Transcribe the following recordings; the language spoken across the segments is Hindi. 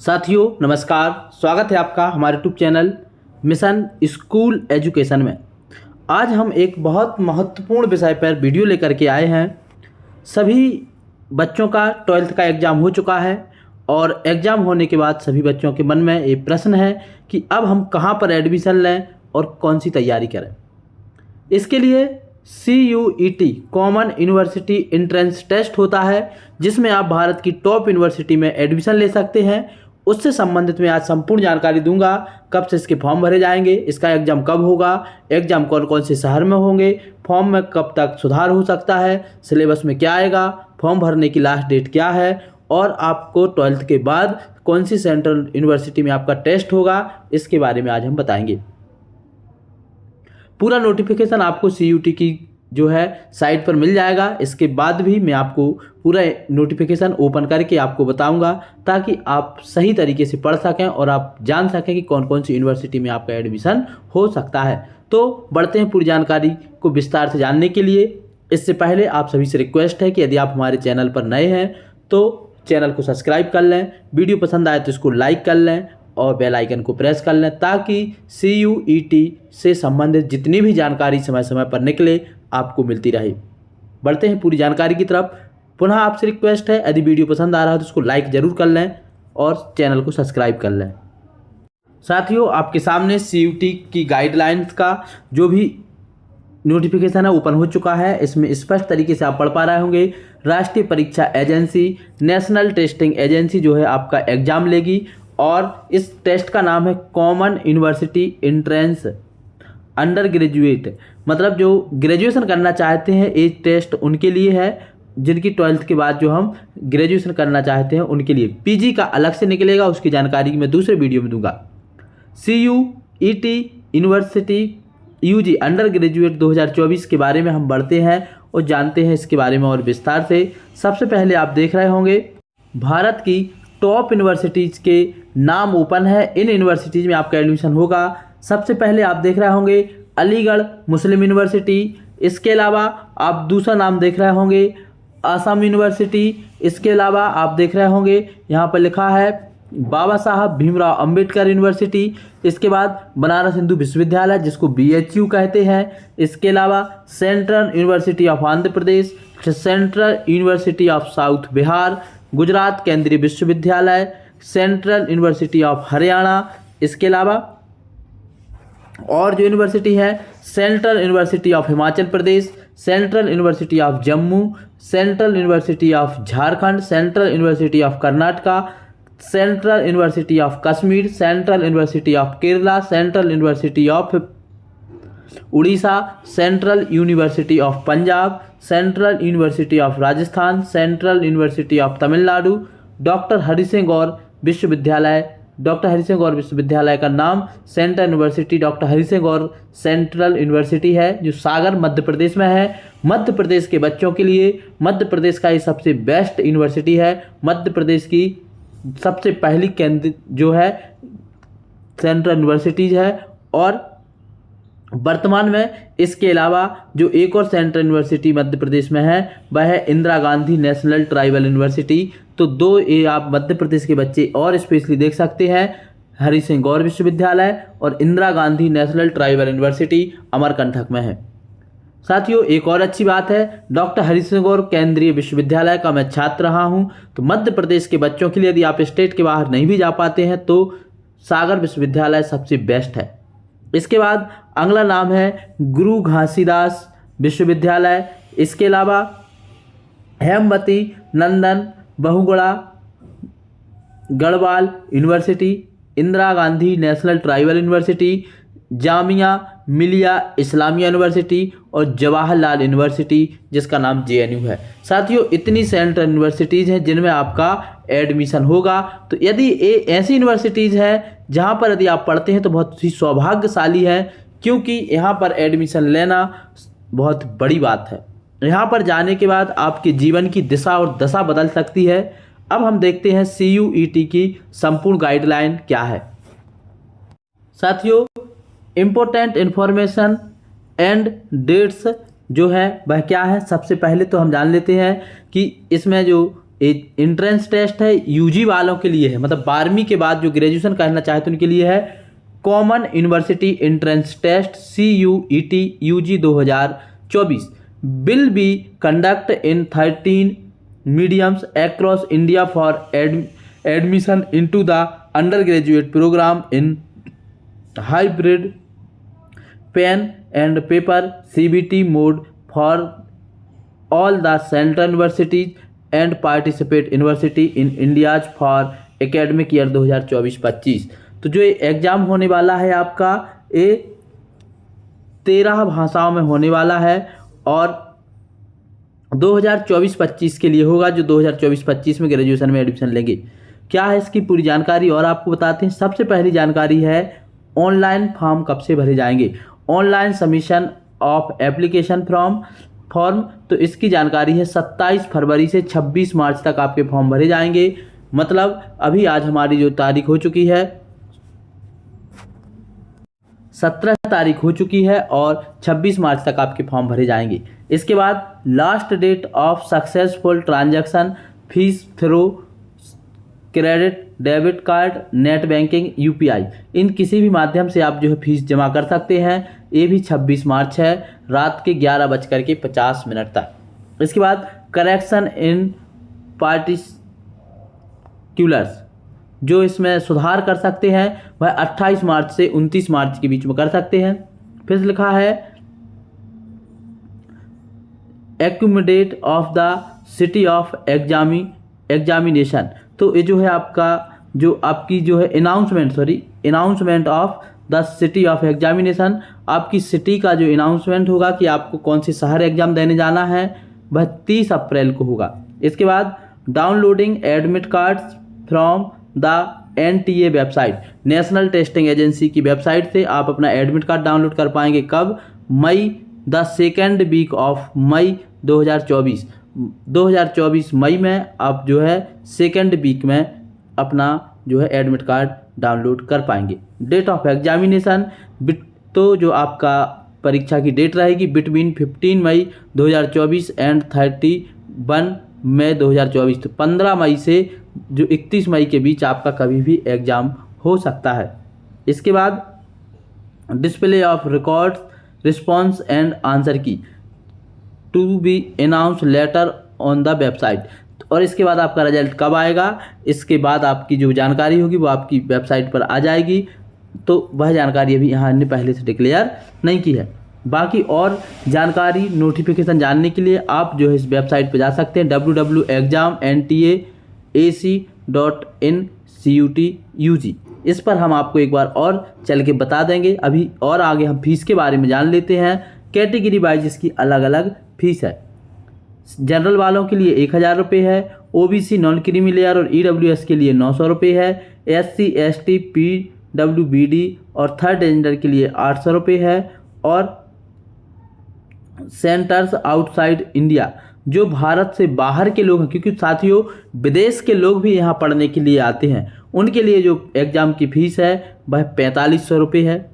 साथियों नमस्कार, स्वागत है आपका हमारे YouTube channel mission school education में। आज हम एक बहुत महत्वपूर्ण विषय पर वीडियो लेकर के आए हैं। सभी बच्चों का 12th का एग्ज़ाम हो चुका है और एग्ज़ाम होने के बाद सभी बच्चों के मन में एक प्रश्न है कि अब हम कहाँ पर एडमिशन लें और कौन सी तैयारी करें। इसके लिए CUET common university entrance test होता है, जिसमें आप भारत की टॉप यूनिवर्सिटी में एडमिशन ले सकते हैं। उससे संबंधित मैं आज संपूर्ण जानकारी दूंगा। कब से इसके फॉर्म भरे जाएंगे, इसका एग्ज़ाम कब होगा, एग्ज़ाम कौन कौन से शहर में होंगे, फॉर्म में कब तक सुधार हो सकता है, सिलेबस में क्या आएगा, फॉर्म भरने की लास्ट डेट क्या है और आपको 12th के बाद कौन सी सेंट्रल यूनिवर्सिटी में आपका टेस्ट होगा, इसके बारे में आज हम बताएंगे। पूरा नोटिफिकेशन आपको CUET की जो है साइट पर मिल जाएगा। इसके बाद भी मैं आपको पूरा नोटिफिकेशन ओपन करके आपको बताऊंगा, ताकि आप सही तरीके से पढ़ सकें और आप जान सकें कि कौन कौन सी यूनिवर्सिटी में आपका एडमिशन हो सकता है। तो बढ़ते हैं पूरी जानकारी को विस्तार से जानने के लिए। इससे पहले आप सभी से रिक्वेस्ट है कि यदि आप हमारे चैनल पर नए हैं तो चैनल को सब्सक्राइब कर लें, वीडियो पसंद आए तो इसको लाइक कर लें और बेल आइकन को प्रेस कर लें, ताकि CUET से संबंधित जितनी भी जानकारी समय समय पर निकले आपको मिलती रहे। बढ़ते हैं पूरी जानकारी की तरफ। पुनः आपसे रिक्वेस्ट है, यदि वीडियो पसंद आ रहा है तो उसको लाइक ज़रूर कर लें और चैनल को सब्सक्राइब कर लें। साथियों, आपके सामने CUET की गाइडलाइंस का जो भी नोटिफिकेशन है ओपन हो चुका है। इसमें स्पष्ट तरीके से आप पढ़ पा रहे होंगे। राष्ट्रीय परीक्षा एजेंसी, नेशनल टेस्टिंग एजेंसी जो है आपका एग्ज़ाम लेगी और इस टेस्ट का नाम है common university entrance under graduate. मतलब जो ग्रेजुएशन करना चाहते हैं ये टेस्ट उनके लिए है, जिनकी 12th के बाद जो हम ग्रेजुएशन करना चाहते हैं उनके लिए। PG का अलग से निकलेगा, उसकी जानकारी मैं दूसरे वीडियो में दूंगा। CUET university UG under graduate 2024 के बारे में हम बढ़ते हैं और जानते हैं इसके बारे में और विस्तार से। सबसे पहले आप देख रहे होंगे भारत की टॉप यूनिवर्सिटीज़ के नाम ओपन है। इन यूनिवर्सिटीज़ में आपका एडमिशन होगा। सबसे पहले आप देख रहे होंगे अलीगढ़ मुस्लिम यूनिवर्सिटी। इसके अलावा आप दूसरा नाम देख रहे होंगे असम यूनिवर्सिटी। इसके अलावा आप देख रहे होंगे यहाँ पर लिखा है बाबा साहब भीमराव अंबेडकर यूनिवर्सिटी। इसके बाद बनारस हिंदू विश्वविद्यालय जिसको BHU कहते हैं। इसके अलावा central university of Andhra Pradesh, central university of south Bihar, Gujarat केंद्रीय विश्वविद्यालय, सेंट्रल यूनिवर्सिटी ऑफ हरियाणा। इसके अलावा और जो यूनिवर्सिटी है central university of Himachal Pradesh, central university of Jammu, central university of Jharkhand, central university of Karnataka, central university of Kashmir, central university of Kerala, central university of Orissa, central university of Punjab, central university of Rajasthan, central university of Tamil Nadu, doctor Hari Singh Gour विश्वविद्यालय। डॉक्टर हरि सिंह गौर विश्वविद्यालय का नाम central university doctor Hari Singh Gour central university है, जो सागर मध्य प्रदेश में है। मध्य प्रदेश के बच्चों के लिए मध्य प्रदेश का ये सबसे बेस्ट यूनिवर्सिटी है। मध्य प्रदेश की सबसे पहली केंद्र जो है सेंट्रल यूनिवर्सिटीज़ है। और वर्तमान में इसके अलावा जो एक और सेंट्रल यूनिवर्सिटी मध्य प्रदेश में है वह है Indira Gandhi national tribal university. तो दो ये आप मध्य प्रदेश के बच्चे और स्पेशली देख सकते हैं, हरि सिंह गौर विश्वविद्यालय और Indira Gandhi national tribal university Amarkantak में है। साथियों, एक और अच्छी बात है, डॉक्टर हरि सिंह गौर केंद्रीय विश्वविद्यालय का मैं छात्र रहा हूं। तो मध्य प्रदेश के बच्चों के लिए यदि आप स्टेट के बाहर नहीं भी जा पाते हैं तो सागर विश्वविद्यालय सबसे बेस्ट है। इसके बाद अगला नाम है गुरु घासीदास विश्वविद्यालय। इसके अलावा Hemvati Nandan Bahuguna Garhwal university, Indira Gandhi national tribal university, Jamia Millia Islamia university और जवाहरलाल यूनिवर्सिटी जिसका नाम JNU है। साथियों, इतनी सेंट्रल यूनिवर्सिटीज़ हैं जिनमें आपका एडमिशन होगा। तो यदि ये ऐसी यूनिवर्सिटीज़ हैं जहाँ पर यदि आप पढ़ते हैं तो बहुत ही सौभाग्यशाली है, क्योंकि यहाँ पर एडमिशन लेना बहुत बड़ी बात है। यहाँ पर जाने के बाद आपके जीवन की दिशा और दशा बदल सकती है। अब हम देखते हैं CUET की संपूर्ण गाइडलाइन क्या है। साथियों, इम्पोर्टेंट इन्फॉर्मेशन एंड डेट्स जो है वह क्या है। सबसे पहले तो हम जान लेते हैं कि इसमें जो एंट्रेंस टेस्ट है, यूजी वालों के लिए है, मतलब 12वीं के बाद जो ग्रेजुएशन करना चाहते हैं उनके लिए है common university entrance test CUET UG 2024 will be conduct in 13 mediums across India for admission into the undergraduate programme in hybrid pen and paper CBT mode for all the central universities and participate university in India's for academic year 2024-25। तो जो एग्ज़ाम होने वाला है आपका ये 13 भाषाओं में होने वाला है और 2024-25 के लिए होगा, जो 2024-25 में ग्रेजुएशन में एडमिशन लेंगे। क्या है इसकी पूरी जानकारी और आपको बताते हैं। सबसे पहली जानकारी है ऑनलाइन फॉर्म कब से भरे जाएंगे, online submission of application form. तो इसकी जानकारी है 27 फरवरी से 26 मार्च तक आपके फॉर्म भरे जाएंगे। मतलब अभी आज हमारी जो तारीख हो चुकी है 17 तारीख हो चुकी है और 26 मार्च तक आपके फॉर्म भरे जाएंगे। इसके बाद last date of successful transaction fee through credit debit card net banking UPI इन किसी भी माध्यम से आप जो है फीस जमा कर सकते हैं। ये भी 26 मार्च है रात के 11:50 तक। इसके बाद करेक्शन इन पार्टिकुलर्स जो इसमें सुधार कर सकते हैं वह 28 मार्च से 29 मार्च के बीच में कर सकते हैं। फिर लिखा है accumulate of the city of examination. तो ये जो है आपकी जो है announcement of the city of examination, आपकी सिटी का जो अनाउंसमेंट होगा कि आपको कौन से शहर एग्जाम देने जाना है वह 30 अप्रैल को होगा। इसके बाद downloading admit cards from the NTA website, national testing agency की वेबसाइट से आप अपना एडमिट कार्ड डाउनलोड कर पाएंगे। कब? The second week of May 2024 मई में आप जो है सेकेंड वीक में अपना जो है एडमिट कार्ड डाउनलोड कर पाएंगे। डेट ऑफ एग्जामिनेशन, तो जो आपका परीक्षा की डेट रहेगी बिटवीन 15 मई 2024 एंड 31 मई 2024। तो 15 मई से जो 31 मई के बीच आपका कभी भी एग्ज़ाम हो सकता है। इसके बाद display of records response and answer key to be announce later on the website. और इसके बाद आपका रिजल्ट कब आएगा, इसके बाद आपकी जो जानकारी होगी वो आपकी वेबसाइट पर आ जाएगी। तो वह जानकारी अभी यहाँ ने पहले से डिक्लेयर नहीं की है। बाकी और जानकारी नोटिफिकेशन जानने के लिए आप जो है इस वेबसाइट पर जा सकते हैं www.exam.nta.ac.ug। इस पर हम आपको एक बार और चल के बता देंगे। अभी और आगे हम फीस के बारे में जान लेते हैं। कैटेगरी वाइज इसकी अलग अलग फीस है। जनरल वालों के लिए 1000 रुपये है, OBC नॉन क्रीमी लेयर और EWS के लिए 900 रुपये है, SC ST PWBD और थर्ड जेंडर के लिए 800 रुपये है। और सेंटर्स आउटसाइड इंडिया जो भारत से बाहर के लोग हैं, क्योंकि साथियों विदेश के लोग भी यहाँ पढ़ने के लिए आते हैं, उनके लिए जो एग्ज़ाम की फ़ीस है वह 4500 रुपये है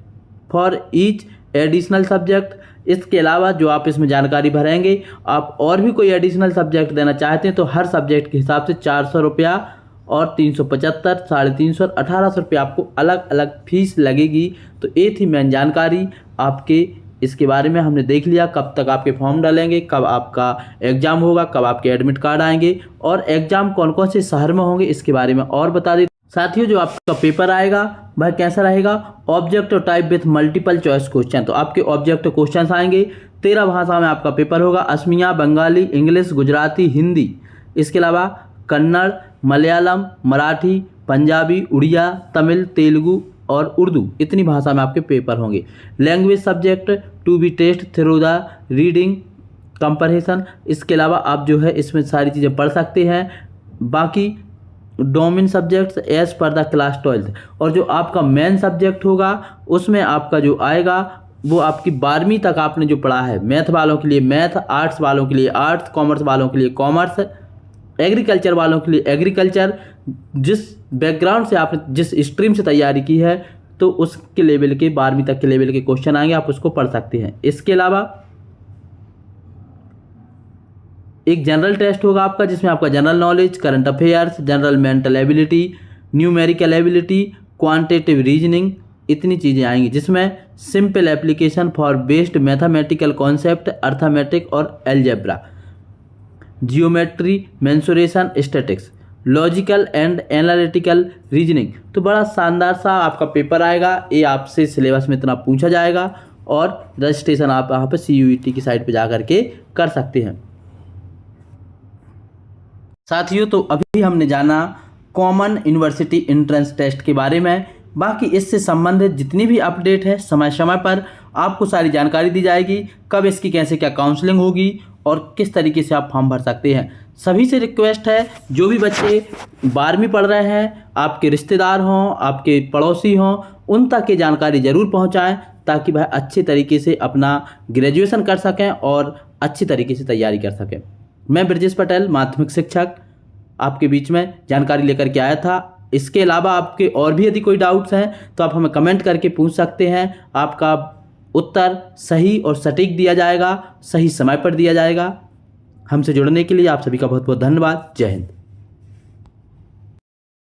फॉर ईच एडिशनल सब्जेक्ट। इसके अलावा जो आप इसमें जानकारी भरेंगे, आप और भी कोई एडिशनल सब्जेक्ट देना चाहते हैं तो हर सब्जेक्ट के हिसाब से 400 रुपया और 375, 350 और 1800 रुपये आपको अलग अलग फ़ीस लगेगी। तो ये थी मेन जानकारी आपके इसके बारे में। हमने देख लिया कब तक आपके फॉर्म डालेंगे, कब आपका एग्ज़ाम होगा, कब आपके एडमिट कार्ड आएंगे और एग्ज़ाम कौन कौन से शहर में होंगे इसके बारे में और बता दें। साथियों जो आपका पेपर आएगा वह कैसा रहेगा, objective type with multiple choice question. तो आपके ऑब्जेक्टिव क्वेश्चन आएंगे, 13 भाषा में आपका पेपर होगा, असमिया, बंगाली, इंग्लिश, गुजराती, हिंदी। इसके अलावा कन्नड़, मलयालम, मराठी, पंजाबी, उड़िया, तमिल, तेलुगु और उर्दू, इतनी भाषा में आपके पेपर होंगे। Language subject to be test through the reading comparison. इसके अलावा आप जो है इसमें सारी चीज़ें पढ़ सकते हैं। बाकी domain subjects as per the class 12th। और जो आपका मेन सब्जेक्ट होगा उसमें आपका जो आएगा वो आपकी 12वीं तक आपने जो पढ़ा है, मैथ वालों के लिए मैथ, आर्ट्स वालों के लिए आर्ट्स, कॉमर्स वालों के लिए कॉमर्स, एग्रीकल्चर वालों के लिए एग्रीकल्चर। जिस बैकग्राउंड से आपने जिस स्ट्रीम से तैयारी की है तो उसके लेवल के 12वीं तक के लेवल के क्वेश्चन आएंगे, आप उसको पढ़ सकते हैं। इसके अलावा एक जनरल टेस्ट होगा आपका, जिसमें आपका general knowledge, current affairs, general mental ability, numerical ability, quantitative reasoning, इतनी चीज़ें आएंगी, जिसमें simple application for based mathematical concept, arithmetic और algebra, geometry, mensuration, statics, logical and analytical reasoning. तो बड़ा शानदार सा आपका पेपर आएगा। ये आपसे सिलेबस में इतना पूछा जाएगा और रजिस्ट्रेशन आप यहाँ पे CUET की साइट पे जा करके कर सकते हैं। साथियों, तो अभी हमने जाना कॉमन यूनिवर्सिटी एंट्रेंस टेस्ट के बारे में। बाकी इससे संबंधित जितनी भी अपडेट है समय समय पर आपको सारी जानकारी दी जाएगी, कब इसकी कैसे क्या काउंसलिंग होगी और किस तरीके से आप फॉर्म भर सकते हैं। सभी से रिक्वेस्ट है, जो भी बच्चे 12वीं पढ़ रहे हैं, आपके रिश्तेदार हों, आपके पड़ोसी हों, उन तक ये जानकारी ज़रूर पहुंचाएं, ताकि वह अच्छे तरीके से अपना ग्रेजुएशन कर सकें और अच्छी तरीके से तैयारी कर सकें। मैं ब्रजेश पटेल, माध्यमिक शिक्षक, आपके बीच में जानकारी लेकर के आया था। इसके अलावा आपके और भी यदि कोई डाउट्स हैं तो आप हमें कमेंट करके पूछ सकते हैं। आपका उत्तर सही और सटीक दिया जाएगा, सही समय पर दिया जाएगा। हमसे जुड़ने के लिए आप सभी का बहुत बहुत धन्यवाद। जय हिंद।